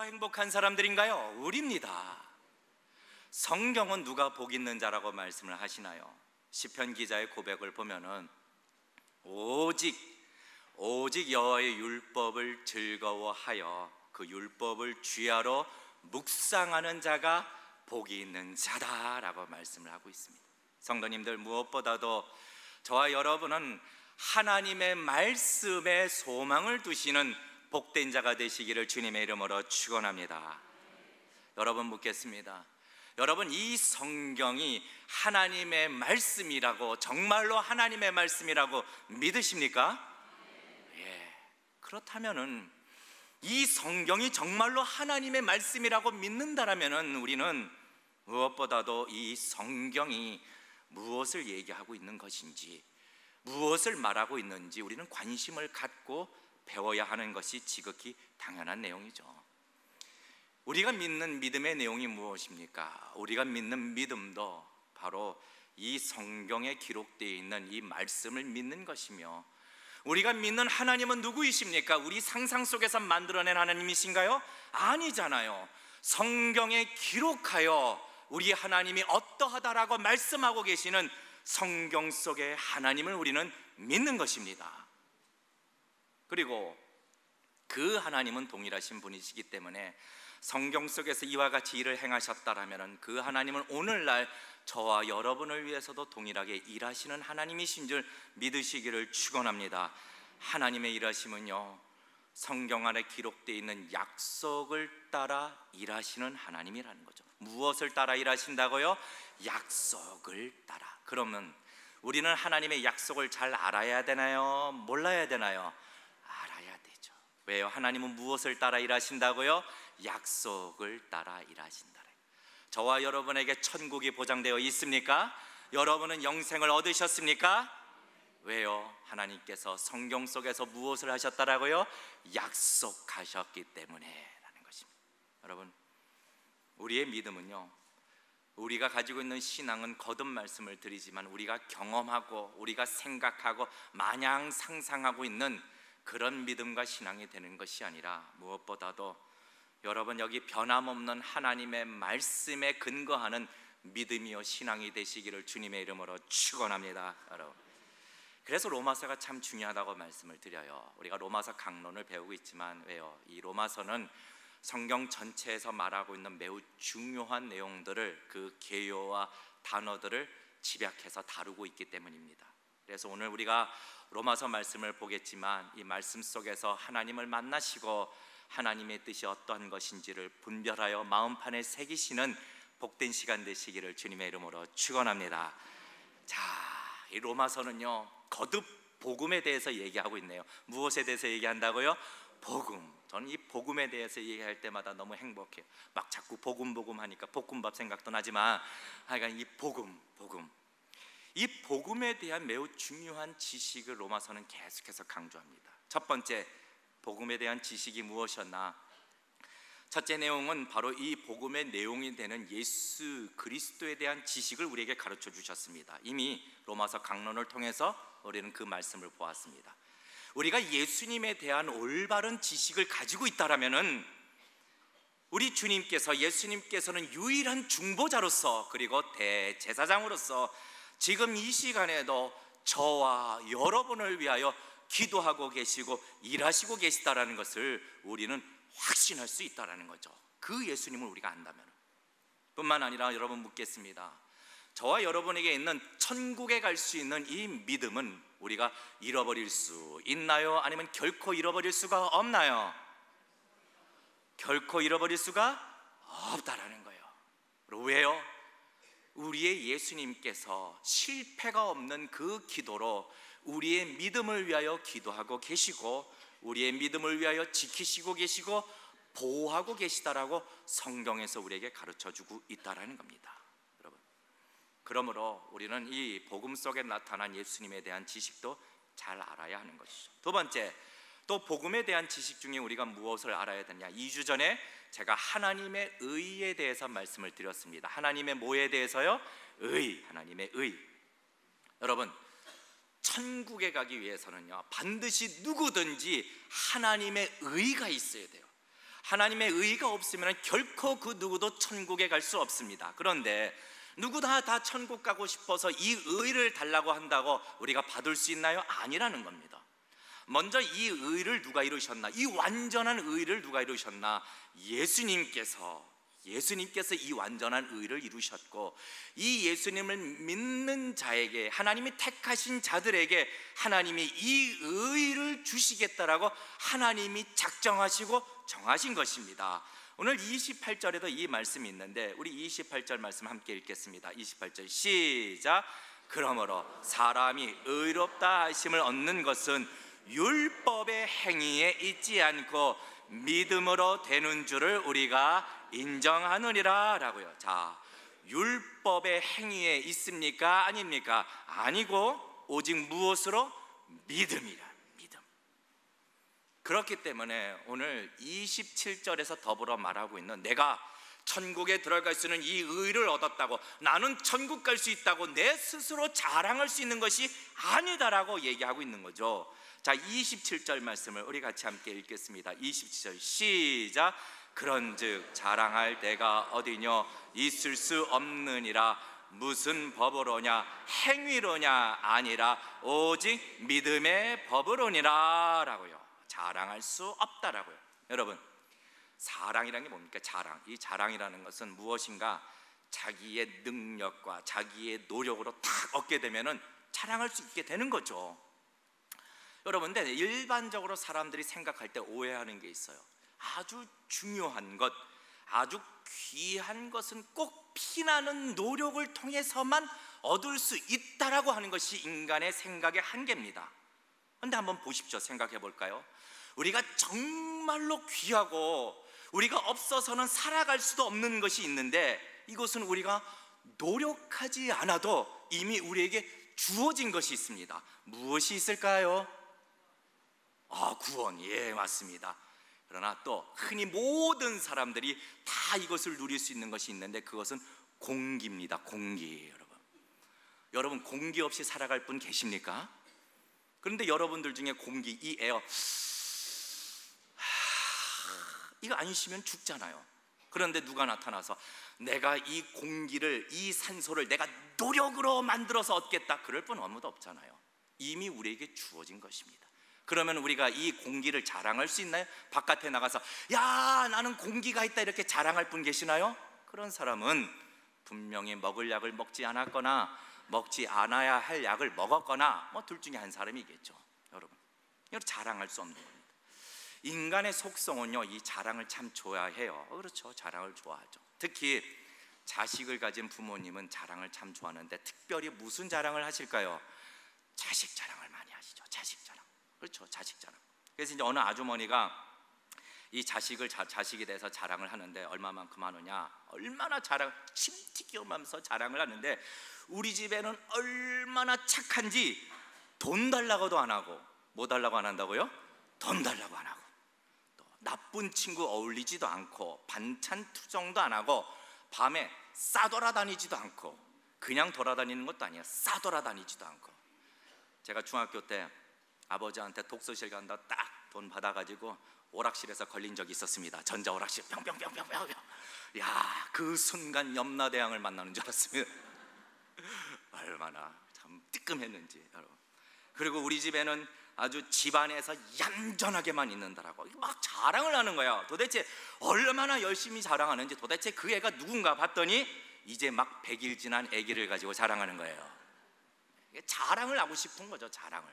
행복한 사람들인가요? 우리입니다. 성경은 누가 복 있는 자라고 말씀을 하시나요? 시편 기자의 고백을 보면은 오직 여호와의 율법을 즐거워하여 그 율법을 주야로 묵상하는 자가 복이 있는 자다라고 말씀을 하고 있습니다. 성도님들, 무엇보다도 저와 여러분은 하나님의 말씀에 소망을 두시는 복된 자가 되시기를 주님의 이름으로 축원합니다. 여러분, 묻겠습니다. 여러분, 이 성경이 하나님의 말씀이라고, 정말로 하나님의 말씀이라고 믿으십니까? 예. 그렇다면은 이 성경이 정말로 하나님의 말씀이라고 믿는다라면은 우리는 무엇보다도 이 성경이 무엇을 얘기하고 있는 것인지, 무엇을 말하고 있는지 우리는 관심을 갖고 배워야 하는 것이 지극히 당연한 내용이죠. 우리가 믿는 믿음의 내용이 무엇입니까? 우리가 믿는 믿음도 바로 이 성경에 기록되어 있는 이 말씀을 믿는 것이며, 우리가 믿는 하나님은 누구이십니까? 우리 상상 속에서 만들어낸 하나님이신가요? 아니잖아요. 성경에 기록하여 우리 하나님이 어떠하다라고 말씀하고 계시는 성경 속의 하나님을 우리는 믿는 것입니다. 그리고 그 하나님은 동일하신 분이시기 때문에 성경 속에서 이와 같이 일을 행하셨다라면 그 하나님은 오늘날 저와 여러분을 위해서도 동일하게 일하시는 하나님이신 줄 믿으시기를 축원합니다. 하나님의 일하심은요, 성경 안에 기록되어 있는 약속을 따라 일하시는 하나님이라는 거죠. 무엇을 따라 일하신다고요? 약속을 따라. 그러면 우리는 하나님의 약속을 잘 알아야 되나요? 몰라야 되나요? 알아야 되죠. 왜요? 하나님은 무엇을 따라 일하신다고요? 약속을 따라 일하신다. 저와 여러분에게 천국이 보장되어 있습니까? 여러분은 영생을 얻으셨습니까? 왜요? 하나님께서 성경 속에서 무엇을 하셨다라고요? 약속하셨기 때문에 라는 것입니다. 여러분, 우리의 믿음은요, 우리가 가지고 있는 신앙은 거듭 말씀을 드리지만 우리가 경험하고 우리가 생각하고 마냥 상상하고 있는 그런 믿음과 신앙이 되는 것이 아니라, 무엇보다도 여러분, 여기 변함없는 하나님의 말씀에 근거하는 믿음이요 신앙이 되시기를 주님의 이름으로 축원합니다. 여러분, 그래서 로마서가 참 중요하다고 말씀을 드려요. 우리가 로마서 강론을 배우고 있지만, 왜요? 이 로마서는 성경 전체에서 말하고 있는 매우 중요한 내용들을, 그 개요와 단어들을 집약해서 다루고 있기 때문입니다. 그래서 오늘 우리가 로마서 말씀을 보겠지만, 이 말씀 속에서 하나님을 만나시고 하나님의 뜻이 어떠한 것인지를 분별하여 마음판에 새기시는 복된 시간 되시기를 주님의 이름으로 축원합니다. 자, 이 로마서는요, 거듭 복음에 대해서 얘기하고 있네요. 무엇에 대해서 얘기한다고요? 복음. 저는 이 복음에 대해서 얘기할 때마다 너무 행복해요. 막 자꾸 복음 하니까 볶음밥 생각도 나지만, 하여간 이 복음, 이 복음에 대한 매우 중요한 지식을 로마서는 계속해서 강조합니다. 첫 번째, 복음에 대한 지식이 무엇이었나? 첫째 내용은 바로 이 복음의 내용이 되는 예수 그리스도에 대한 지식을 우리에게 가르쳐 주셨습니다. 이미 로마서 강론을 통해서 우리는 그 말씀을 보았습니다. 우리가 예수님에 대한 올바른 지식을 가지고 있다라면은 우리 예수님께서는 유일한 중보자로서, 그리고 대제사장으로서 지금 이 시간에도 저와 여러분을 위하여 기도하고 계시고 일하시고 계시다라는 것을 우리는 확신할 수 있다라는 거죠. 그 예수님을 우리가 안다면. 뿐만 아니라 여러분, 묻겠습니다. 저와 여러분에게 있는 천국에 갈 수 있는 이 믿음은 우리가 잃어버릴 수 있나요? 아니면 결코 잃어버릴 수가 없나요? 결코 잃어버릴 수가 없다라는 거예요. 왜요? 우리의 예수님께서 실패가 없는 그 기도로 우리의 믿음을 위하여 기도하고 계시고, 우리의 믿음을 위하여 지키시고 계시고 보호하고 계시다라고 성경에서 우리에게 가르쳐주고 있다라는 겁니다. 여러분, 그러므로 우리는 이 복음 속에 나타난 예수님에 대한 지식도 잘 알아야 하는 것이죠. 두 번째, 또 복음에 대한 지식 중에 우리가 무엇을 알아야 되냐? 2주 전에 제가 하나님의 의에 대해서 말씀을 드렸습니다. 하나님의 뭐에 대해서요? 의, 하나님의 의. 여러분, 천국에 가기 위해서는요, 반드시 누구든지 하나님의 의가 있어야 돼요. 하나님의 의가 없으면 결코 그 누구도 천국에 갈 수 없습니다. 그런데 누구나 다 천국 가고 싶어서 이 의를 달라고 한다고 우리가 받을 수 있나요? 아니라는 겁니다. 먼저 이 의를 누가 이루셨나? 이 완전한 의를 누가 이루셨나? 예수님께서 이 완전한 의를 이루셨고, 이 예수님을 믿는 자에게, 하나님이 택하신 자들에게 하나님이 이 의를 주시겠다라고 하나님이 작정하시고 정하신 것입니다. 오늘 28절에도 이 말씀이 있는데 우리 28절 말씀 함께 읽겠습니다. 28절 시작. 그러므로 사람이 의롭다 하심을 얻는 것은 율법의 행위에 있지 않고 믿음으로 되는 줄을 우리가 인정하느니라 라고요. 자, 율법의 행위에 있습니까? 아닙니까? 아니고 오직 무엇으로? 믿음이라. 믿음. 그렇기 때문에 오늘 27절에서 더불어 말하고 있는, 내가 천국에 들어갈 수 있는 이 의를 얻었다고, 나는 천국 갈 수 있다고 내 스스로 자랑할 수 있는 것이 아니다라고 얘기하고 있는 거죠. 자, 27절 말씀을 우리 같이 함께 읽겠습니다. 27절 시작. 그런즉 자랑할 데가 어디뇨? 있을 수 없느니라. 무슨 법으로냐? 행위로냐? 아니라 오직 믿음의 법으로니라 라고요. 자랑할 수 없다라고요. 여러분, 사랑이라는 게 뭡니까? 자랑. 이 자랑이라는 것은 무엇인가? 자기의 능력과 자기의 노력으로 딱 얻게 되면은 자랑할 수 있게 되는 거죠. 여러분, 근데 일반적으로 사람들이 생각할 때 오해하는 게 있어요. 아주 중요한 것, 아주 귀한 것은 꼭 피나는 노력을 통해서만 얻을 수 있다라고 하는 것이 인간의 생각의 한계입니다. 그런데 한번 보십시오. 생각해 볼까요? 우리가 정말로 귀하고 우리가 없어서는 살아갈 수도 없는 것이 있는데, 이것은 우리가 노력하지 않아도 이미 우리에게 주어진 것이 있습니다. 무엇이 있을까요? 구원. 예, 맞습니다. 그러나 또 흔히 모든 사람들이 다 이것을 누릴 수 있는 것이 있는데, 그것은 공기입니다. 공기. 여러분 공기 없이 살아갈 분 계십니까? 그런데 여러분들 중에 공기, 이 에어, 이거 안 쉬면 죽잖아요. 그런데 누가 나타나서 내가 이 공기를, 이 산소를 내가 노력으로 만들어서 얻겠다, 그럴 분 아무도 없잖아요. 이미 우리에게 주어진 것입니다. 그러면 우리가 이 공기를 자랑할 수 있나요? 바깥에 나가서 야, 나는 공기가 있다 이렇게 자랑할 분 계시나요? 그런 사람은 분명히 먹을 약을 먹지 않았거나 먹지 않아야 할 약을 먹었거나 둘 중에 한 사람이겠죠. 여러분, 이거 자랑할 수 없는 겁니다. 인간의 속성은요, 이 자랑을 참 좋아해요. 그렇죠, 자랑을 좋아하죠. 특히 자식을 가진 부모님은 자랑을 참 좋아하는데, 특별히 무슨 자랑을 하실까요? 자식 자랑을 많이 하시죠. 자식 자랑. 그렇죠, 자식 자랑. 그래서 이제 어느 아주머니가 이 자식에 대해서 자랑을 하는데, 얼마만큼 하느냐, 얼마나 침튀겨면서 자랑을 하는데, 우리 집에는 얼마나 착한지 돈 달라고도 안 하고, 뭐 달라고 안 한다고요? 돈 달라고 안 하고, 또 나쁜 친구 어울리지도 않고, 반찬 투정도 안 하고, 밤에 싸돌아다니지도 않고, 그냥 돌아다니는 것도 아니야, 싸돌아다니지도 않고. 제가 중학교 때 아버지한테 독서실 간다 딱 돈 받아가지고 오락실에서 걸린 적이 있었습니다. 전자오락실 평평평평평평. 야, 그 순간 염라대왕을 만나는 줄 알았습니다. 얼마나 참 뜨끔했는지 여러분. 그리고 우리 집에는 아주 집안에서 얌전하게만 있는다라고 막 자랑을 하는 거야. 도대체 얼마나 열심히 자랑하는지, 도대체 그 애가 누군가 봤더니 이제 막 100일 지난 아기를 가지고 자랑하는 거예요. 자랑을 하고 싶은 거죠, 자랑을.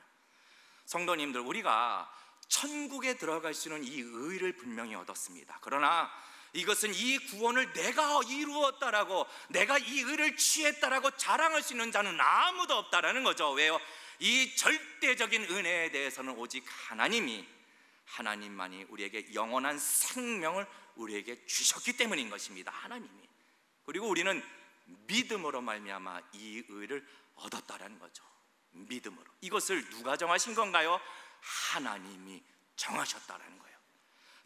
성도님들, 우리가 천국에 들어갈 수 있는 이 의를 분명히 얻었습니다. 그러나 이것은 이 구원을 내가 이루었다라고, 내가 이 의를 취했다라고 자랑할 수 있는 자는 아무도 없다라는 거죠. 왜요? 이 절대적인 은혜에 대해서는 오직 하나님만이 우리에게 영원한 생명을 우리에게 주셨기 때문인 것입니다. 하나님이. 그리고 우리는 믿음으로 말미암아 이 의를 얻었다라는 거죠. 믿음으로. 이것을 누가 정하신 건가요? 하나님이 정하셨다라는 거예요.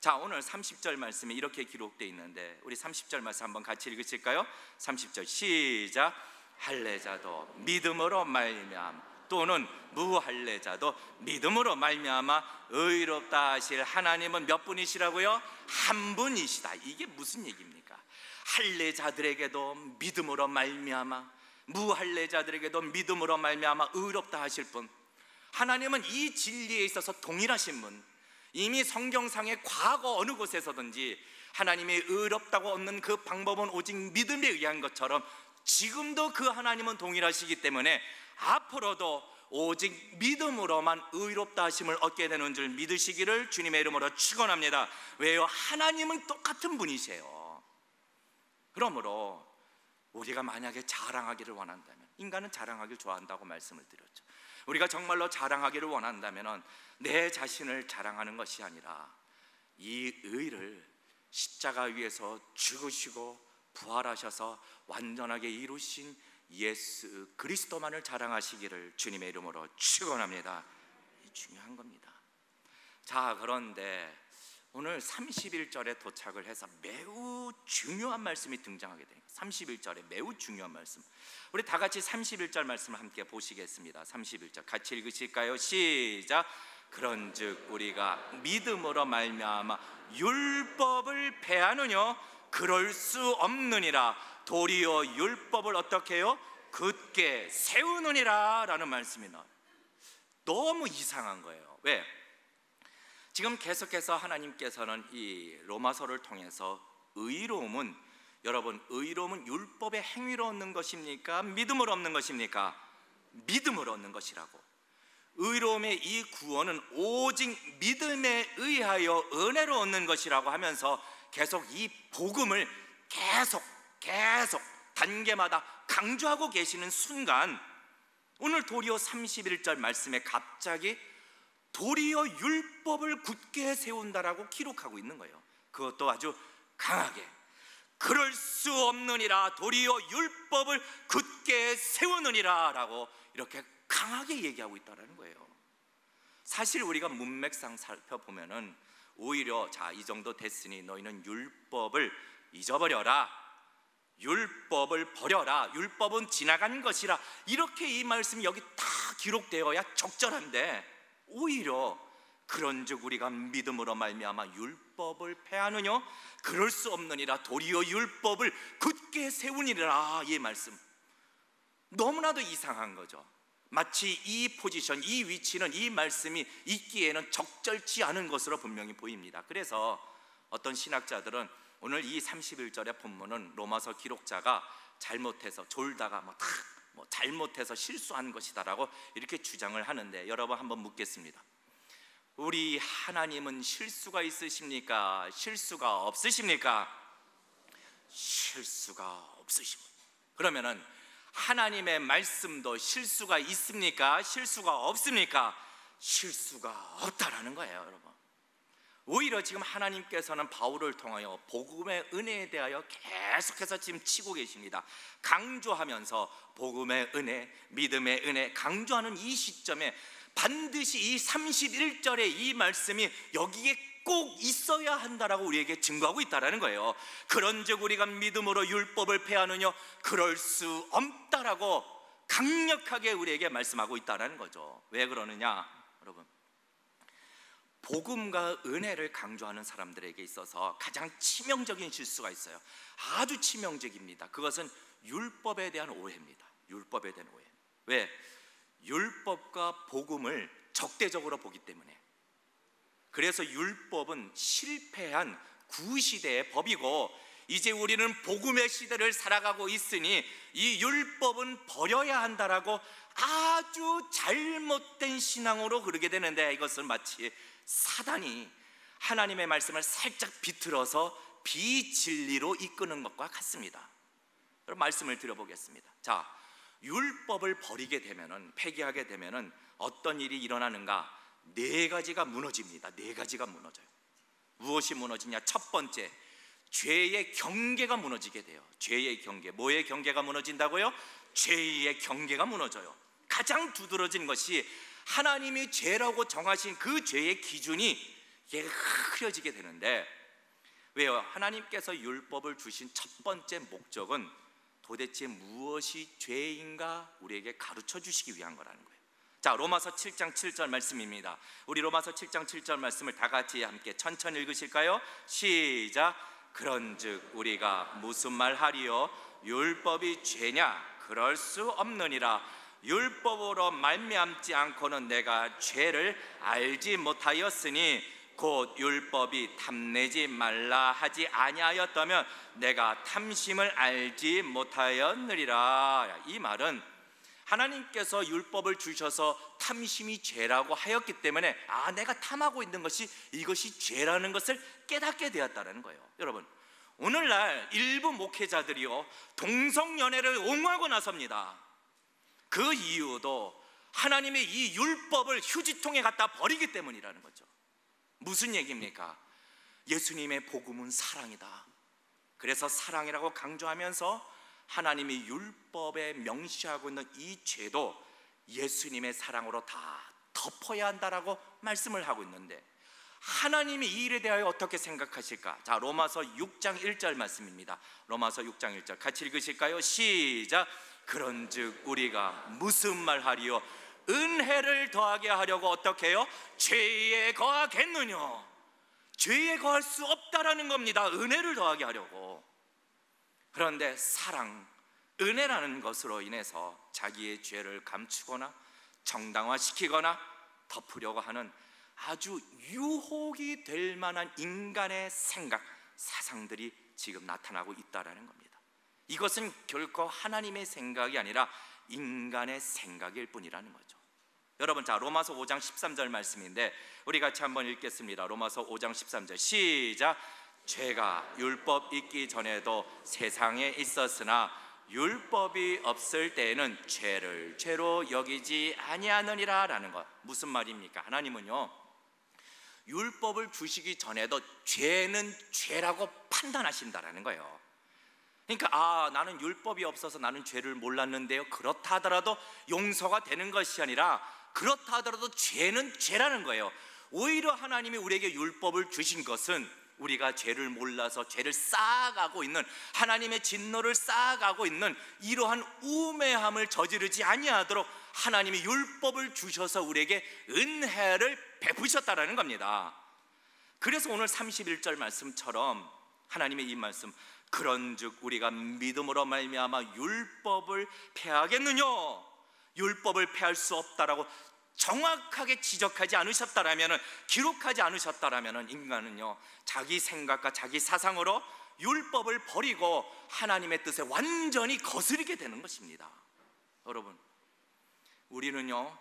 자, 오늘 30절 말씀에 이렇게 기록되어 있는데, 우리 30절 말씀 한번 같이 읽으실까요? 30절 시작. 할례자도 믿음으로 말미암아 또는 무할례자도 믿음으로 말미암아 의롭다 하실 하나님은 몇 분이시라고요? 한 분이시다. 이게 무슨 얘기입니까? 할례자들에게도 믿음으로 말미암아, 무할례자들에게도 믿음으로 말미암아 의롭다 하실 분, 하나님은 이 진리에 있어서 동일하신 분. 이미 성경상의 과거 어느 곳에서든지 하나님이 의롭다고 얻는 그 방법은 오직 믿음에 의한 것처럼 지금도 그 하나님은 동일하시기 때문에 앞으로도 오직 믿음으로만 의롭다 하심을 얻게 되는 줄 믿으시기를 주님의 이름으로 축원합니다. 왜요? 하나님은 똑같은 분이세요. 그러므로 우리가 만약에 자랑하기를 원한다면, 인간은 자랑하기를 좋아한다고 말씀을 드렸죠. 우리가 정말로 자랑하기를 원한다면 내 자신을 자랑하는 것이 아니라 이 의를 십자가 위에서 죽으시고 부활하셔서 완전하게 이루신 예수 그리스도만을 자랑하시기를 주님의 이름으로 축원합니다. 중요한 겁니다. 자, 그런데 오늘 31절에 도착을 해서 매우 중요한 말씀이 등장하게 됩니다. 31절에 매우 중요한 말씀, 우리 다 같이 31절 말씀을 함께 보시겠습니다. 31절 같이 읽으실까요? 시작. 그런즉 우리가 믿음으로 말미암아 율법을 폐하느뇨 그럴 수 없느니라. 도리어 율법을 어떻게 해요? 굳게 세우느니라 라는 말씀이 나와요. 너무 이상한 거예요. 왜? 지금 계속해서 하나님께서는 이 로마서를 통해서 의로움은, 여러분, 의로움은 율법의 행위로 얻는 것입니까? 믿음으로 얻는 것입니까? 믿음으로 얻는 것이라고. 의로움의 이 구원은 오직 믿음에 의하여 은혜로 얻는 것이라고 하면서 계속 이 복음을 계속 단계마다 강조하고 계시는 순간, 오늘 도리어 31절 말씀에 갑자기 도리어 율법을 굳게 세운다라고 기록하고 있는 거예요. 그것도 아주 강하게. 그럴 수 없느니라. 도리어 율법을 굳게 세우느니라 라고 이렇게 강하게 얘기하고 있다는 거예요. 사실 우리가 문맥상 살펴보면은 오히려 자, 이 정도 됐으니 너희는 율법을 잊어버려라, 율법을 버려라, 율법은 지나간 것이라, 이렇게 이 말씀이 여기 다 기록되어야 적절한데, 오히려 그런즉 우리가 믿음으로 말미암아 율법을 폐하느뇨 그럴 수 없느니라. 도리어 율법을 굳게 세우니라. 이 말씀 너무나도 이상한 거죠. 마치 이 포지션, 이 위치는 이 말씀이 있기에는 적절치 않은 것으로 분명히 보입니다. 그래서 어떤 신학자들은 오늘 이 31절의 본문은 로마서 기록자가 잘못해서 졸다가 잘못해서 실수한 것이다라고 이렇게 주장을 하는데, 여러분 한번 묻겠습니다. 우리 하나님은 실수가 있으십니까? 실수가 없으십니까? 실수가 없으십니다. 그러면은 하나님의 말씀도 실수가 있습니까? 실수가 없습니까? 실수가 없다라는 거예요, 여러분. 오히려 지금 하나님께서는 바울을 통하여 복음의 은혜에 대하여 계속해서 지금 치고 계십니다. 강조하면서 복음의 은혜, 믿음의 은혜 강조하는 이 시점에 반드시 이 31절의 이 말씀이 여기에 꼭 있어야 한다라고 우리에게 증거하고 있다라는 거예요. 그런즉 우리가 믿음으로 율법을 폐하느냐 그럴 수 없다라고 강력하게 우리에게 말씀하고 있다라는 거죠. 왜 그러느냐, 여러분, 복음과 은혜를 강조하는 사람들에게 있어서 가장 치명적인 실수가 있어요. 아주 치명적입니다. 그것은 율법에 대한 오해입니다. 율법에 대한 오해. 왜? 율법과 복음을 적대적으로 보기 때문에. 그래서 율법은 실패한 구시대의 법이고, 이제 우리는 복음의 시대를 살아가고 있으니 이 율법은 버려야 한다라고 아주 잘못된 신앙으로 그러게 되는데, 이것은 마치 사단이 하나님의 말씀을 살짝 비틀어서 비진리로 이끄는 것과 같습니다. 그럼 말씀을 드려보겠습니다. 자, 율법을 버리게 되면은, 폐기하게 되면은 어떤 일이 일어나는가? 네 가지가 무너집니다. 네 가지가 무너져요. 무엇이 무너지냐? 첫 번째, 죄의 경계가 무너지게 돼요. 죄의 경계. 뭐의 경계가 무너진다고요? 죄의 경계가 무너져요. 가장 두드러진 것이 하나님이 죄라고 정하신 그 죄의 기준이 이게 흐려지게 되는데, 왜요? 하나님께서 율법을 주신 첫 번째 목적은 도대체 무엇이 죄인가 우리에게 가르쳐 주시기 위한 거라는 거예요. 자, 로마서 7장 7절 말씀입니다. 우리 로마서 7장 7절 말씀을 다 같이 함께 천천히 읽으실까요? 시작. 그런즉 우리가 무슨 말 하리요? 율법이 죄냐? 그럴 수 없느니라. 율법으로 말미암지 않고는 내가 죄를 알지 못하였으니 곧 율법이 탐내지 말라 하지 아니하였다면 내가 탐심을 알지 못하였느니라. 이 말은 하나님께서 율법을 주셔서 탐심이 죄라고 하였기 때문에 내가 탐하고 있는 것이 이것이 죄라는 것을 깨닫게 되었다는 거예요. 여러분, 오늘날 일부 목회자들이요 동성연애를 옹호하고 나섭니다. 그 이유도 하나님의 이 율법을 휴지통에 갖다 버리기 때문이라는 거죠. 무슨 얘기입니까? 예수님의 복음은 사랑이다. 그래서 사랑이라고 강조하면서 하나님이 율법에 명시하고 있는 이 죄도 예수님의 사랑으로 다 덮어야 한다라고 말씀을 하고 있는데, 하나님이 이 일에 대하여 어떻게 생각하실까? 자, 로마서 6장 1절 말씀입니다. 로마서 6장 1절 같이 읽으실까요? 시작. 그런즉 우리가 무슨 말 하리요? 은혜를 더하게 하려고 어떻게 해요? 죄에 거하겠느냐? 죄에 거할 수 없다라는 겁니다. 은혜를 더하게 하려고. 그런데 사랑, 은혜라는 것으로 인해서 자기의 죄를 감추거나 정당화시키거나 덮으려고 하는 아주 유혹이 될 만한 인간의 생각, 사상들이 지금 나타나고 있다는 겁니다. 이것은 결코 하나님의 생각이 아니라 인간의 생각일 뿐이라는 거죠. 여러분, 자, 로마서 5장 13절 말씀인데 우리 같이 한번 읽겠습니다. 로마서 5장 13절 시작. 죄가 율법 있기 전에도 세상에 있었으나 율법이 없을 때에는 죄를 죄로 여기지 아니하느니라 라는 것. 무슨 말입니까? 하나님은요 율법을 주시기 전에도 죄는 죄라고 판단하신다라는 거예요. 그러니까 나는 율법이 없어서 나는 죄를 몰랐는데요, 그렇다 하더라도 용서가 되는 것이 아니라 그렇다 하더라도 죄는 죄라는 거예요. 오히려 하나님이 우리에게 율법을 주신 것은 우리가 죄를 몰라서 죄를 쌓아가고 있는, 하나님의 진노를 쌓아가고 있는 이러한 우매함을 저지르지 아니하도록 하나님이 율법을 주셔서 우리에게 은혜를 베푸셨다라는 겁니다. 그래서 오늘 31절 말씀처럼 하나님의 이 말씀, 그런즉 우리가 믿음으로 말미암아 율법을 폐하겠느냐? 율법을 폐할 수 없다라고 정확하게 지적하지 않으셨다라면, 기록하지 않으셨다라면 인간은요 자기 생각과 자기 사상으로 율법을 버리고 하나님의 뜻에 완전히 거스르게 되는 것입니다. 여러분, 우리는요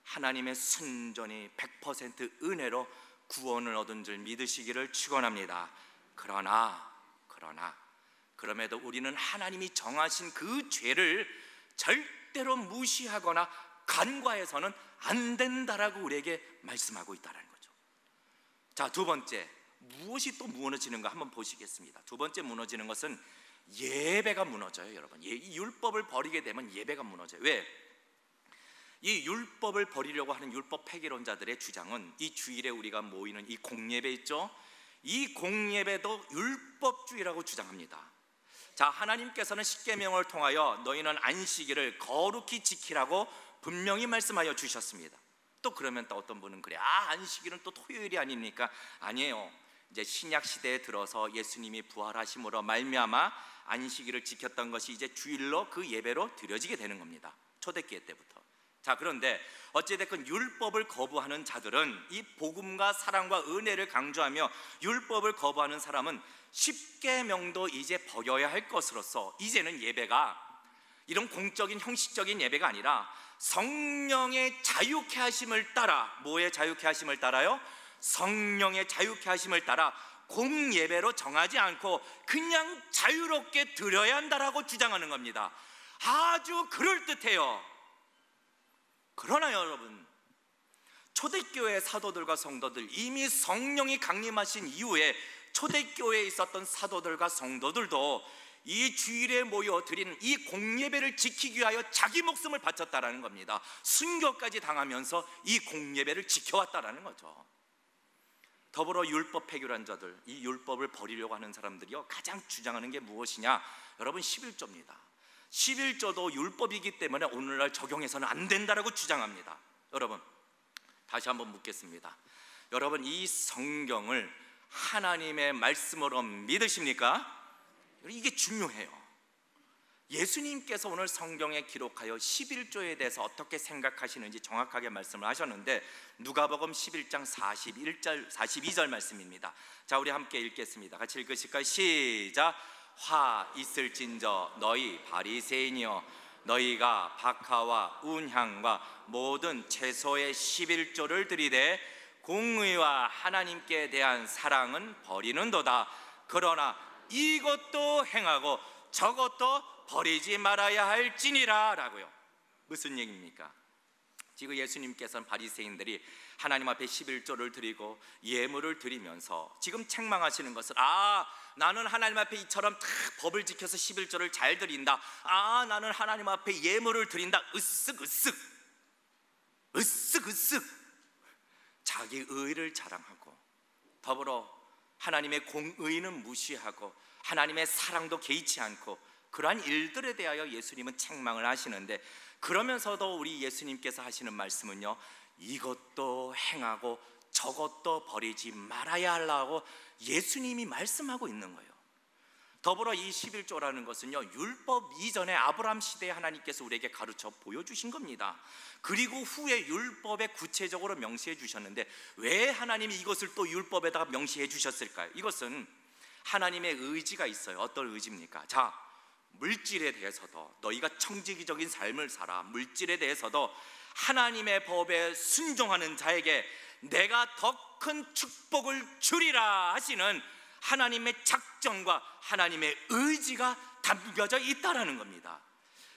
하나님의 순전히 100% 은혜로 구원을 얻은 줄 믿으시기를 축원합니다. 그럼에도 우리는 하나님이 정하신 그 죄를 절대로 무시하거나 간과해서는 안 된다라고 우리에게 말씀하고 있다는 거죠. 자, 두 번째, 무엇이 또 무너지는가 한번 보시겠습니다. 두 번째 무너지는 것은 예배가 무너져요. 여러분, 이 율법을 버리게 되면 예배가 무너져요. 왜? 이 율법을 버리려고 하는 율법 폐기론자들의 주장은 이 주일에 우리가 모이는 이 공예배 있죠? 이 공예배도 율법주의라고 주장합니다. 자, 하나님께서는 십계명을 통하여 너희는 안식일을 거룩히 지키라고 분명히 말씀하여 주셨습니다. 또 그러면 또 어떤 분은 그래, 안식일은 또 토요일이 아닙니까? 아니에요. 이제 신약 시대에 들어서 예수님이 부활하심으로 말미암아 안식일을 지켰던 것이 이제 주일로 그 예배로 드려지게 되는 겁니다. 초대교회 때부터. 자, 그런데 어찌됐건 율법을 거부하는 자들은 이 복음과 사랑과 은혜를 강조하며 율법을 거부하는 사람은 십계명도 이제 버려야 할 것으로서 이제는 예배가 이런 공적인 형식적인 예배가 아니라 성령의 자유케 하심을 따라, 뭐의 자유케 하심을 따라요? 성령의 자유케 하심을 따라 공예배로 정하지 않고 그냥 자유롭게 드려야 한다라고 주장하는 겁니다. 아주 그럴듯해요. 그러나 여러분, 초대교회 사도들과 성도들, 이미 성령이 강림하신 이후에 초대교회에 있었던 사도들과 성도들도 이 주일에 모여 드리는 이 공예배를 지키기 위하여 자기 목숨을 바쳤다라는 겁니다. 순교까지 당하면서 이 공예배를 지켜왔다라는 거죠. 더불어 율법 폐교란 자들, 이 율법을 버리려고 하는 사람들이요 가장 주장하는 게 무엇이냐? 여러분, 11조입니다. 11조도 율법이기 때문에 오늘날 적용해서는 안 된다라고 주장합니다. 여러분, 다시 한번 묻겠습니다. 여러분, 이 성경을 하나님의 말씀으로 믿으십니까? 이게 중요해요. 예수님께서 오늘 성경에 기록하여 11조에 대해서 어떻게 생각하시는지 정확하게 말씀을 하셨는데, 누가복음 11장 42절 말씀입니다. 자, 우리 함께 읽겠습니다. 같이 읽으실까요? 시작. 화 있을진저 너희 바리새인이여, 너희가 박하와 운향과 모든 채소의 11조를 들이되 공의와 하나님께 대한 사랑은 버리는도다. 그러나 이것도 행하고 저것도 버리지 말아야 할지니라 라고요. 무슨 얘기입니까? 지금 예수님께서는 바리새인들이 하나님 앞에 11조를 드리고 예물을 드리면서 지금 책망하시는 것은, 나는 하나님 앞에 이처럼 다 법을 지켜서 11조를 잘 드린다, 나는 하나님 앞에 예물을 드린다, 으쓱 자기 의를 자랑하고 더불어 하나님의 공의는 무시하고 하나님의 사랑도 개의치 않고 그러한 일들에 대하여 예수님은 책망을 하시는데, 그러면서도 우리 예수님께서 하시는 말씀은요, 이것도 행하고 저것도 버리지 말아야 하려고 예수님이 말씀하고 있는 거예요. 더불어 이 11조라는 것은요, 율법 이전에 아브라함 시대에 하나님께서 우리에게 가르쳐 보여주신 겁니다. 그리고 후에 율법에 구체적으로 명시해 주셨는데, 왜 하나님이 이것을 또 율법에다가 명시해 주셨을까요? 이것은 하나님의 의지가 있어요. 어떤 의지입니까? 자, 물질에 대해서도 너희가 청지기적인 삶을 살아. 물질에 대해서도 하나님의 법에 순종하는 자에게 내가 더 큰 축복을 주리라 하시는 하나님의 작정과 하나님의 의지가 담겨져 있다라는 겁니다.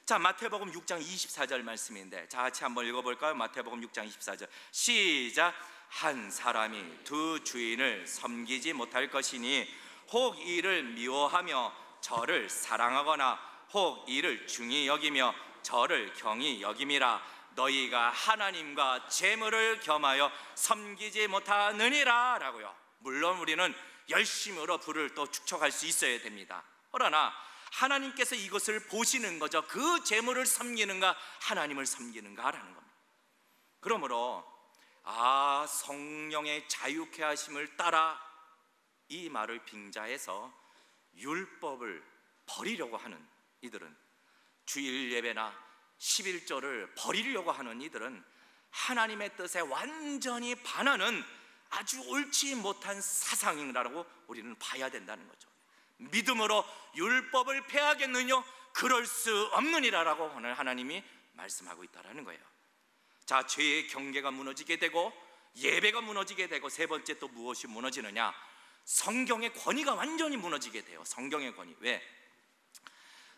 자, 마태복음 6장 24절 말씀인데, 자, 같이 한번 읽어볼까요? 마태복음 6장 24절 시작. 한 사람이 두 주인을 섬기지 못할 것이니 혹 이를 미워하며 저를 사랑하거나 혹 이를 중히 여기며 저를 경히 여김이라. 너희가 하나님과 재물을 겸하여 섬기지 못하느니라 라고요. 물론 우리는 열심으로 부를 또 축적할 수 있어야 됩니다. 그러나 하나님께서 이것을 보시는 거죠. 그 재물을 섬기는가 하나님을 섬기는가라는 겁니다. 그러므로 성령의 자유케 하심을 따라 이 말을 빙자해서 율법을 버리려고 하는 이들은, 주일 예배나 11조를 버리려고 하는 이들은 하나님의 뜻에 완전히 반하는 아주 옳지 못한 사상이라고 우리는 봐야 된다는 거죠. 믿음으로 율법을 폐하겠느냐? 그럴 수 없느니라라고 오늘 하나님이 말씀하고 있다는 거예요. 자, 죄의 경계가 무너지게 되고 예배가 무너지게 되고, 세 번째 또 무엇이 무너지느냐? 성경의 권위가 완전히 무너지게 돼요. 성경의 권위. 왜?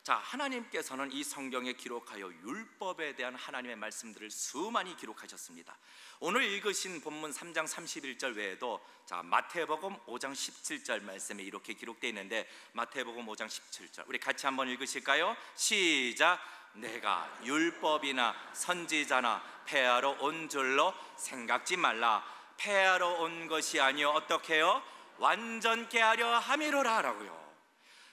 자, 하나님께서는 이 성경에 기록하여 율법에 대한 하나님의 말씀들을 수많이 기록하셨습니다. 오늘 읽으신 본문 3장 31절 외에도 자, 마태복음 5장 17절 말씀에 이렇게 기록되어 있는데, 마태복음 5장 17절 우리 같이 한번 읽으실까요? 시작. 내가 율법이나 선지자나 폐하러 온 줄로 생각지 말라. 폐하러 온 것이 아니요 어떻게 해요? 완전케 하려 함이로라 라고요.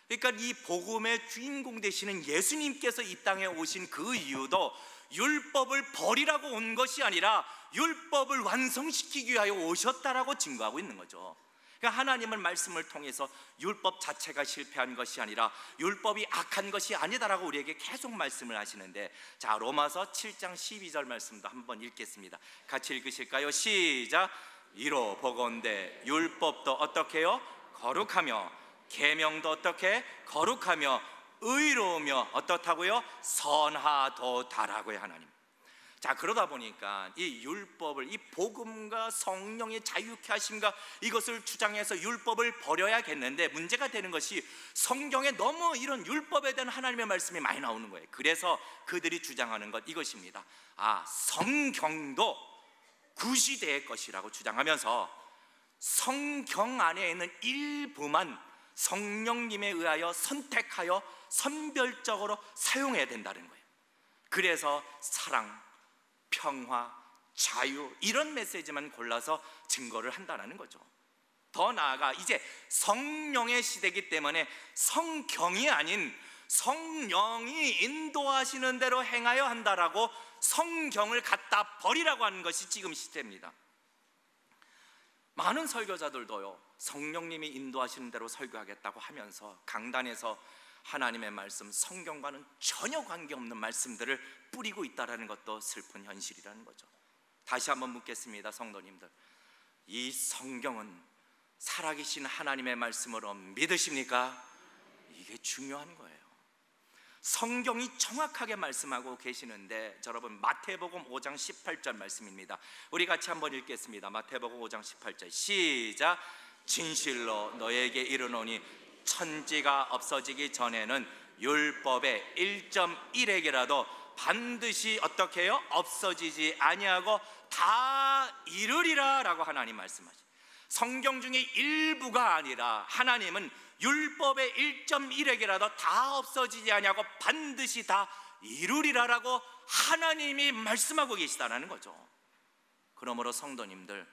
그러니까 이 복음의 주인공 되시는 예수님께서 이 땅에 오신 그 이유도 율법을 버리라고 온 것이 아니라 율법을 완성시키기 위하여 오셨다라고 증거하고 있는 거죠. 그러니까 하나님의 말씀을 통해서 율법 자체가 실패한 것이 아니라 율법이 악한 것이 아니다라고 우리에게 계속 말씀을 하시는데, 자, 로마서 7장 12절 말씀도 한번 읽겠습니다. 같이 읽으실까요? 시작. 이로 보건대 율법도 어떻게 해요? 거룩하며 계명도 어떻게? 거룩하며 의로우며 어떻다고요? 선하도다라고요, 하나님. 자, 그러다 보니까 이 율법을, 이 복음과 성령의 자유케 하심과 이것을 주장해서 율법을 버려야겠는데, 문제가 되는 것이 성경에 너무 이런 율법에 대한 하나님의 말씀이 많이 나오는 거예요. 그래서 그들이 주장하는 것 이것입니다. 성경도 구시대의 것이라고 주장하면서 성경 안에 있는 일부만 성령님에 의하여 선택하여 선별적으로 사용해야 된다는 거예요. 그래서 사랑, 평화, 자유 이런 메시지만 골라서 증거를 한다는 거죠. 더 나아가 이제 성령의 시대이기 때문에 성경이 아닌 성령이 인도하시는 대로 행하여 한다라고 성경을 갖다 버리라고 하는 것이 지금 시대입니다. 많은 설교자들도요, 성령님이 인도하시는 대로 설교하겠다고 하면서 강단에서 하나님의 말씀, 성경과는 전혀 관계없는 말씀들을 뿌리고 있다는 것도 슬픈 현실이라는 거죠. 다시 한번 묻겠습니다. 성도님들, 이 성경은 살아계신 하나님의 말씀으로 믿으십니까? 이게 중요한 거예요. 성경이 정확하게 말씀하고 계시는데, 여러분 마태복음 5장 18절 말씀입니다. 우리 같이 한번 읽겠습니다. 마태복음 5장 18절 시작. 진실로 너에게 이르노니 천지가 없어지기 전에는 율법의 1.1획이라도 반드시 어떻게 해요? 없어지지 아니하고 다 이루리라 라고 하나님 말씀하시죠. 성경 중에 일부가 아니라 하나님은 율법의 1.1획이라도 다 없어지지 아니하고 반드시 다 이루리라라고 하나님이 말씀하고 계시다는 거죠. 그러므로 성도님들,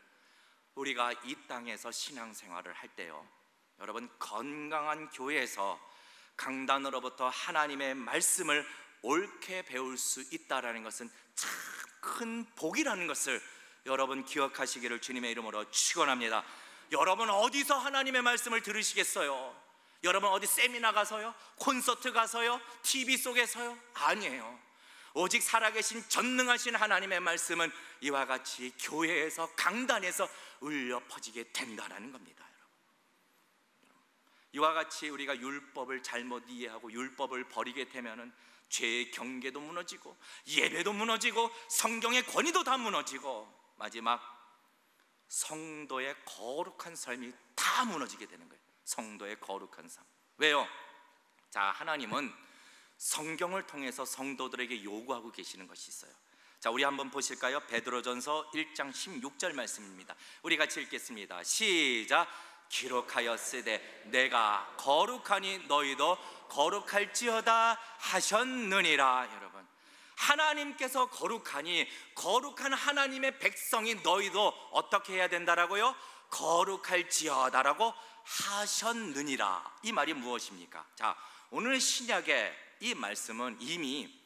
우리가 이 땅에서 신앙생활을 할 때요, 여러분 건강한 교회에서 강단으로부터 하나님의 말씀을 옳게 배울 수 있다는 것은 참 큰 복이라는 것을 여러분 기억하시기를 주님의 이름으로 축원합니다. 여러분 어디서 하나님의 말씀을 들으시겠어요? 여러분 어디 세미나 가서요? 콘서트 가서요? TV 속에서요? 아니에요. 오직 살아계신 전능하신 하나님의 말씀은 이와 같이 교회에서 강단에서 울려 퍼지게 된다는 겁니다. 이와 같이 우리가 율법을 잘못 이해하고 율법을 버리게 되면은 죄의 경계도 무너지고 예배도 무너지고 성경의 권위도 다 무너지고 마지막 성도의 거룩한 삶이 다 무너지게 되는 거예요. 성도의 거룩한 삶. 왜요? 자, 하나님은 성경을 통해서 성도들에게 요구하고 계시는 것이 있어요. 자, 우리 한번 보실까요? 베드로전서 1장 16절 말씀입니다. 우리 같이 읽겠습니다. 시작. 기록하였으되 내가 거룩하니 너희도 거룩할지어다 하셨느니라. 여러분, 하나님께서 거룩하니 거룩한 하나님의 백성이 너희도 어떻게 해야 된다라고요? 거룩할지어다라고 하셨느니라. 이 말이 무엇입니까? 자, 오늘 신약의 이 말씀은 이미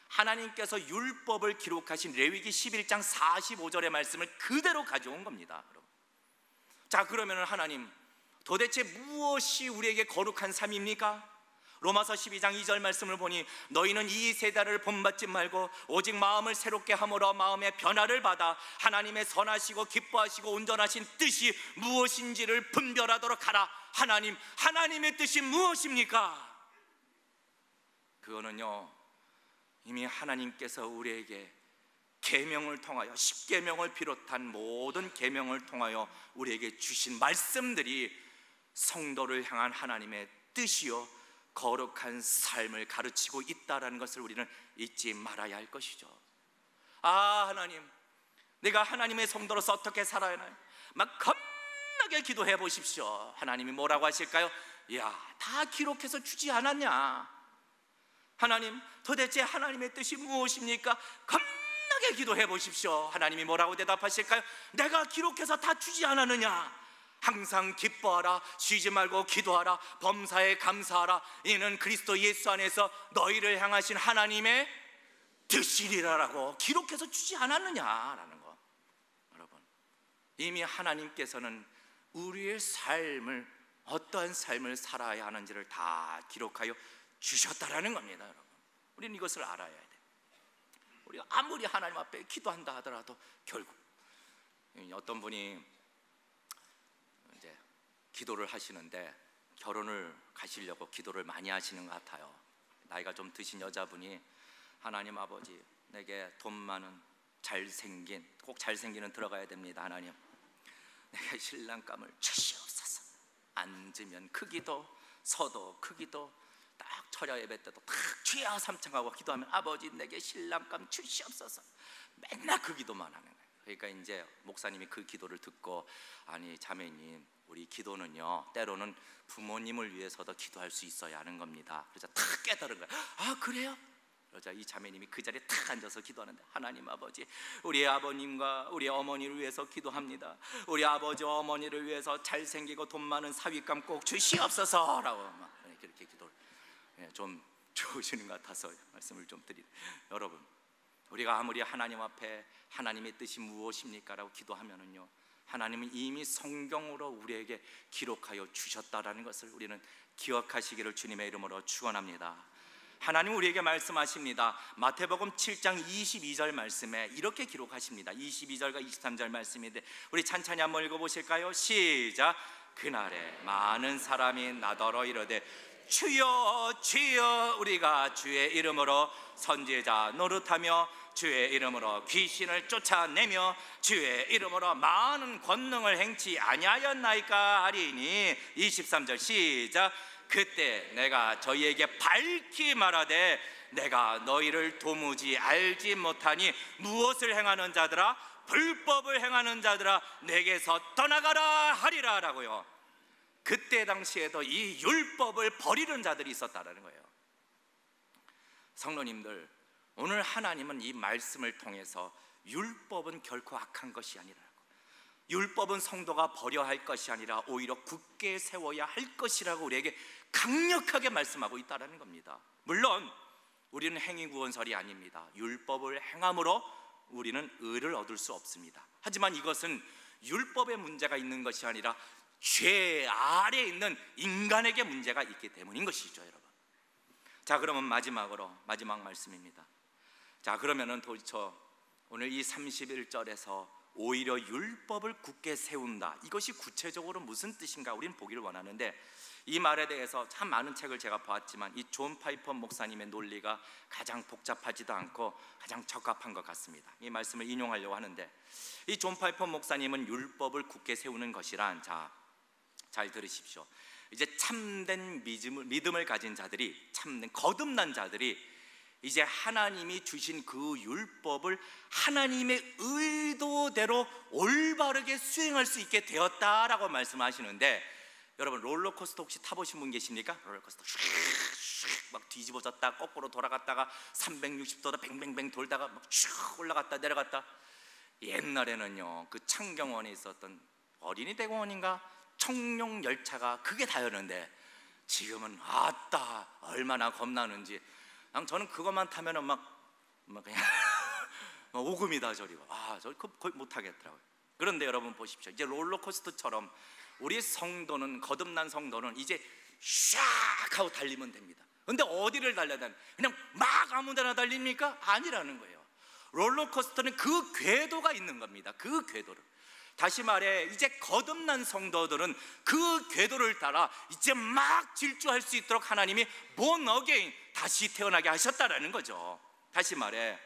하나님께서 율법을 기록하신 레위기 11장 45절의 말씀을 그대로 가져온 겁니다. 자, 그러면 하나님 도대체 무엇이 우리에게 거룩한 삶입니까? 로마서 12장 2절 말씀을 보니 너희는 이 세대를 본받지 말고 오직 마음을 새롭게 함으로 마음의 변화를 받아 하나님의 선하시고 기뻐하시고 온전하신 뜻이 무엇인지를 분별하도록 하라. 하나님의 뜻이 무엇입니까? 그거는요, 이미 하나님께서 우리에게 계명을 통하여, 십계명을 비롯한 모든 계명을 통하여 우리에게 주신 말씀들이 성도를 향한 하나님의 뜻이요 거룩한 삶을 가르치고 있다는 것을 우리는 잊지 말아야 할 것이죠. 아, 하나님, 내가 하나님의 성도로서 어떻게 살아야 하나요? 막 겁나게 기도해 보십시오. 하나님이 뭐라고 하실까요? 야, 다 기록해서 주지 않았냐? 하나님, 도대체 하나님의 뜻이 무엇입니까? 겁나게 기도해 보십시오. 하나님이 뭐라고 대답하실까요? 내가 기록해서 다 주지 않았느냐? 항상 기뻐하라, 쉬지 말고 기도하라, 범사에 감사하라. 이는 그리스도 예수 안에서 너희를 향하신 하나님의 뜻이리라라고 기록해서 주지 않았느냐라는 거. 여러분, 이미 하나님께서는 우리의 삶을, 어떠한 삶을 살아야 하는지를 다 기록하여 주셨다라는 겁니다. 여러분, 우리는 이것을 알아야 돼요. 우리가 아무리 하나님 앞에 기도한다 하더라도 결국 어떤 분이 이제 기도를 하시는데 결혼을 가시려고 기도를 많이 하시는 것 같아요. 나이가 좀 드신 여자분이 하나님 아버지, 내게 돈 많은 잘생긴, 꼭 잘생기는 들어가야 됩니다. 하나님, 내게 신랑감을 주시옵소서. 앉으면 크기도 서도 크기도 딱 철야 예배 때도 딱 주야 삼창하고 기도하면 아버지 내게 신랑감 주시옵소서. 맨날 그 기도만 하는 거예요. 그러니까 이제 목사님이 그 기도를 듣고, 아니 자매님, 우리 기도는요 때로는 부모님을 위해서도 기도할 수 있어야 하는 겁니다. 그래서 탁 깨달은 거예요. 아, 그래요? 그러자 이 자매님이 그 자리에 탁 앉아서 기도하는데, 하나님 아버지, 우리 아버님과 우리 어머니를 위해서 기도합니다. 우리 아버지와 어머니를 위해서 잘생기고 돈 많은 사위감 꼭 주시옵소서라고 막 이렇게 기도를 좀 좋으시는 것 같아서 말씀을 좀 드리는. 여러분, 우리가 아무리 하나님 앞에 하나님의 뜻이 무엇입니까? 라고 기도하면은요, 하나님은 이미 성경으로 우리에게 기록하여 주셨다라는 것을 우리는 기억하시기를 주님의 이름으로 축원합니다. 하나님 우리에게 말씀하십니다. 마태복음 7장 22절 말씀에 이렇게 기록하십니다. 22절과 23절 말씀인데 우리 찬찬히 한번 읽어보실까요? 시작. 그날에 많은 사람이 나더러 이르되 주여 주여 우리가 주의 이름으로 선지자 노릇하며 주의 이름으로 귀신을 쫓아내며 주의 이름으로 많은 권능을 행치 아니하였나이까 하리니 23절 시작. 그때 내가 저희에게 밝히 말하되 내가 너희를 도무지 알지 못하니 무엇을 행하는 자들아 불법을 행하는 자들아 내게서 떠나가라 하리라 라고요. 그때 당시에도 이 율법을 버리는 자들이 있었다는 거예요. 성도님들, 오늘 하나님은 이 말씀을 통해서 율법은 결코 악한 것이 아니라, 율법은 성도가 버려야 할 것이 아니라 오히려 굳게 세워야 할 것이라고 우리에게 강력하게 말씀하고 있다는 겁니다. 물론 우리는 행위구원설이 아닙니다. 율법을 행함으로 우리는 의를 얻을 수 없습니다. 하지만 이것은 율법에 문제가 있는 것이 아니라 죄 아래에 있는 인간에게 문제가 있기 때문인 것이죠, 여러분. 자, 그러면 마지막으로 마지막 말씀입니다. 자, 그러면은 도대체 오늘 이 31절에서 오히려 율법을 굳게 세운다, 이것이 구체적으로 무슨 뜻인가 우리는 보기를 원하는데, 이 말에 대해서 참 많은 책을 제가 보았지만 이 존 파이퍼 목사님의 논리가 가장 복잡하지도 않고 가장 적합한 것 같습니다. 이 말씀을 인용하려고 하는데, 이 존 파이퍼 목사님은 율법을 굳게 세우는 것이란, 자, 잘 들으십시오. 이제 참된 믿음을 가진 자들이, 참된 거듭난 자들이 이제 하나님이 주신 그 율법을 하나님의 의도대로 올바르게 수행할 수 있게 되었다라고 말씀하시는데, 여러분 롤러코스터 혹시 타보신 분 계십니까? 롤러코스터 막 뒤집어졌다 거꾸로 돌아갔다가 360도다 뱅뱅뱅 돌다가 막 쭉 올라갔다 내려갔다. 옛날에는요, 그 창경원에 있었던 어린이 대공원인가 청룡 열차가 그게 다였는데, 지금은 아따 얼마나 겁나는지. 저는 그것만 타면은 막 그냥 오금이다 저리고, 저 거의 못 하겠더라고요. 그런데 여러분 보십시오. 이제 롤러코스터처럼 우리 성도는, 거듭난 성도는 이제 샥 하고 달리면 됩니다. 근데 어디를 달려야 되나? 그냥 막 아무데나 달립니까? 아니라는 거예요. 롤러코스터는 그 궤도가 있는 겁니다. 그 궤도를. 다시 말해, 이제 거듭난 성도들은 그 궤도를 따라 이제 막 질주할 수 있도록 하나님이 born again, 다시 태어나게 하셨다라는 거죠. 다시 말해,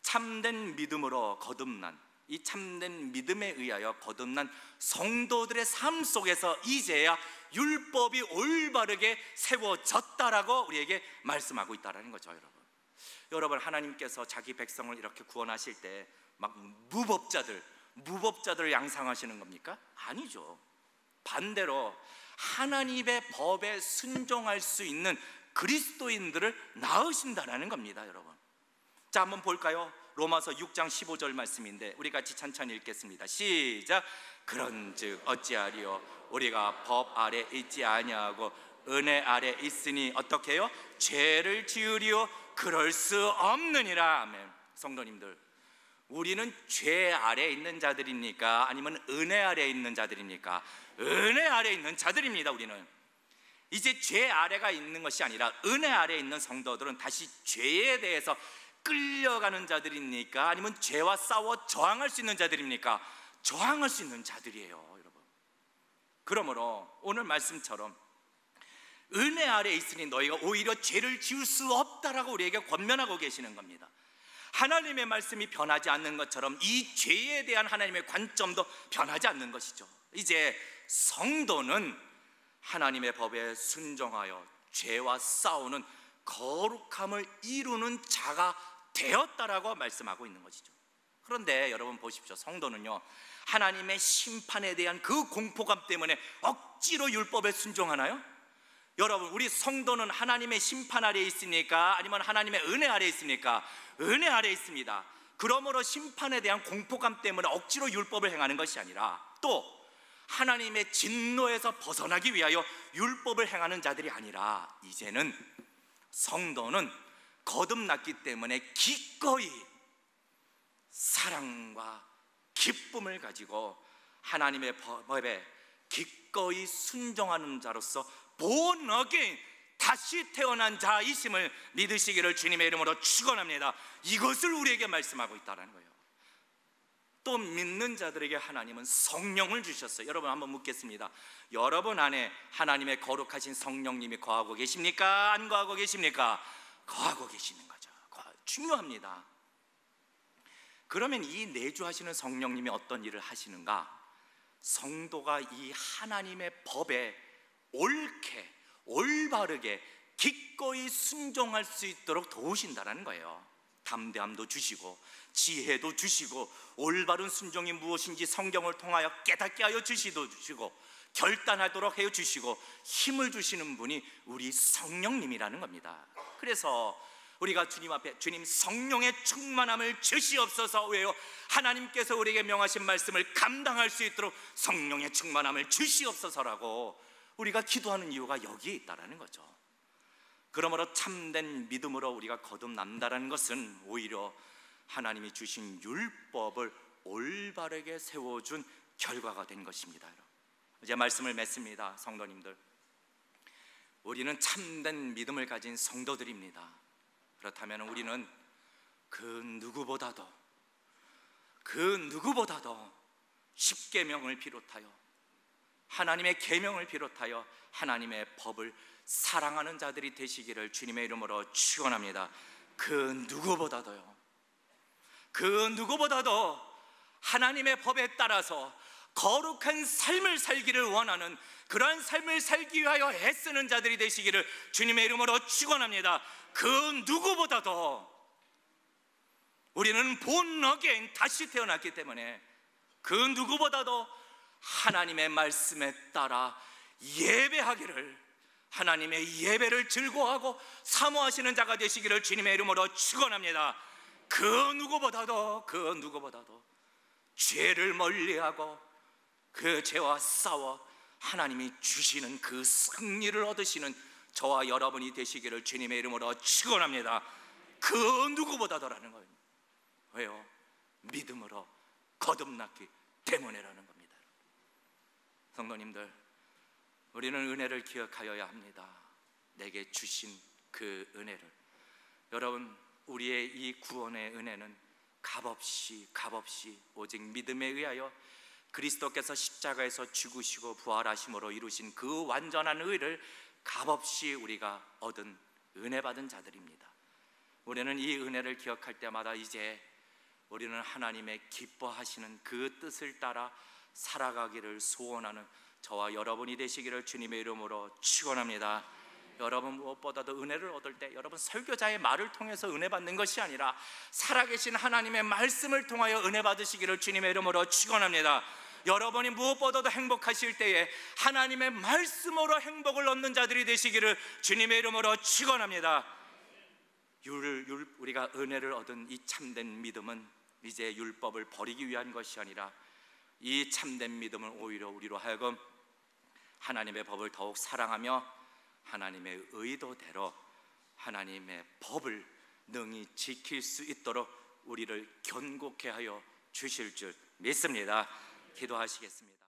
참된 믿음으로 거듭난, 이 참된 믿음에 의하여 거듭난 성도들의 삶 속에서 이제야 율법이 올바르게 세워졌다라고 우리에게 말씀하고 있다는 거죠. 여러분, 하나님께서 자기 백성을 이렇게 구원하실 때 막 무법자들 양상하시는 겁니까? 아니죠. 반대로 하나님의 법에 순종할 수 있는 그리스도인들을 낳으신다라는 겁니다, 여러분. 자, 한번 볼까요? 로마서 6장 15절 말씀인데 우리 같이 찬찬히 읽겠습니다. 시작. 그런즉 어찌하리요? 우리가 법 아래 있지 아니하고 은혜 아래 있으니 어떻게 해요? 죄를 지으리요? 그럴 수 없느니라. 아멘. 성도님들, 우리는 죄 아래 있는 자들입니까? 아니면 은혜 아래 있는 자들입니까? 은혜 아래 있는 자들입니다. 우리는 이제 죄 아래가 있는 것이 아니라 은혜 아래 있는 성도들은 다시 죄에 대해서 끌려가는 자들입니까? 아니면 죄와 싸워 저항할 수 있는 자들입니까? 저항할 수 있는 자들이에요, 여러분. 그러므로 오늘 말씀처럼 은혜 아래 있으니 너희가 오히려 죄를 지을 수 없다라고 우리에게 권면하고 계시는 겁니다. 하나님의 말씀이 변하지 않는 것처럼 이 죄에 대한 하나님의 관점도 변하지 않는 것이죠. 이제 성도는 하나님의 법에 순종하여 죄와 싸우는 거룩함을 이루는 자가 되었다라고 말씀하고 있는 것이죠. 그런데 여러분 보십시오. 성도는요, 하나님의 심판에 대한 그 공포감 때문에 억지로 율법에 순종하나요? 여러분, 우리 성도는 하나님의 심판 아래에 있습니까? 아니면 하나님의 은혜 아래에 있습니까? 은혜 아래에 있습니다. 그러므로 심판에 대한 공포감 때문에 억지로 율법을 행하는 것이 아니라, 또 하나님의 진노에서 벗어나기 위하여 율법을 행하는 자들이 아니라, 이제는 성도는 거듭났기 때문에 기꺼이 사랑과 기쁨을 가지고 하나님의 법에 기꺼이 순종하는 자로서 born again, 다시 태어난 자이심을 믿으시기를 주님의 이름으로 축원합니다. 이것을 우리에게 말씀하고 있다는 거예요. 또 믿는 자들에게 하나님은 성령을 주셨어요. 여러분 한번 묻겠습니다. 여러분 안에 하나님의 거룩하신 성령님이 거하고 계십니까? 안 거하고 계십니까? 거하고 계시는 거죠. 중요합니다. 그러면 이 내주하시는 성령님이 어떤 일을 하시는가? 성도가 이 하나님의 법에 옳게 올바르게 기꺼이 순종할 수 있도록 도우신다는 거예요. 담대함도 주시고 지혜도 주시고 올바른 순종이 무엇인지 성경을 통하여 깨닫게 하여 주시고 결단하도록 해 주시고 힘을 주시는 분이 우리 성령님이라는 겁니다. 그래서 우리가 주님 앞에 주님 성령의 충만함을 주시옵소서. 왜요? 하나님께서 우리에게 명하신 말씀을 감당할 수 있도록 성령의 충만함을 주시옵소서라고 우리가 기도하는 이유가 여기에 있다는 거죠. 그러므로 참된 믿음으로 우리가 거듭난다는 것은 오히려 하나님이 주신 율법을 올바르게 세워준 결과가 된 것입니다. 이제 말씀을 맺습니다. 성도님들, 우리는 참된 믿음을 가진 성도들입니다. 그렇다면 우리는 그 누구보다도 십계명을 비롯하여 하나님의 계명을 비롯하여 하나님의 법을 사랑하는 자들이 되시기를 주님의 이름으로 축원합니다. 그 누구보다도 하나님의 법에 따라서 거룩한 삶을 살기를 원하는, 그러한 삶을 살기 위하여 애쓰는 자들이 되시기를 주님의 이름으로 축원합니다. 그 누구보다도 우리는 born again, 다시 태어났기 때문에 그 누구보다도 하나님의 말씀에 따라 예배하기를, 하나님의 예배를 즐거워하고 사모하시는 자가 되시기를 주님의 이름으로 축원합니다. 그 누구보다도 죄를 멀리하고 그 죄와 싸워 하나님이 주시는 그 승리를 얻으시는 저와 여러분이 되시기를 주님의 이름으로 축원합니다. 그 누구보다도라는 거예요. 왜요? 믿음으로 거듭났기 때문에라는 겁니다. 성도님들, 우리는 은혜를 기억하여야 합니다. 내게 주신 그 은혜를. 여러분, 우리의 이 구원의 은혜는 값없이 오직 믿음에 의하여 그리스도께서 십자가에서 죽으시고 부활하심으로 이루신 그 완전한 의를 값없이 우리가 얻은 은혜 받은 자들입니다. 우리는 이 은혜를 기억할 때마다 이제 우리는 하나님의 기뻐하시는 그 뜻을 따라 살아가기를 소원하는 저와 여러분이 되시기를 주님의 이름으로 축원합니다. 여러분, 무엇보다도 은혜를 얻을 때 여러분 설교자의 말을 통해서 은혜 받는 것이 아니라 살아계신 하나님의 말씀을 통하여 은혜 받으시기를 주님의 이름으로 축원합니다. 여러분이 무엇보다도 행복하실 때에 하나님의 말씀으로 행복을 얻는 자들이 되시기를 주님의 이름으로 축원합니다. 우리가 은혜를 얻은 이 참된 믿음은 이제 율법을 버리기 위한 것이 아니라 이 참된 믿음은 오히려 우리로 하여금 하나님의 법을 더욱 사랑하며 하나님의 의도대로 하나님의 법을 능히 지킬 수 있도록 우리를 견고케 하여 주실 줄 믿습니다. 기도하시겠습니다.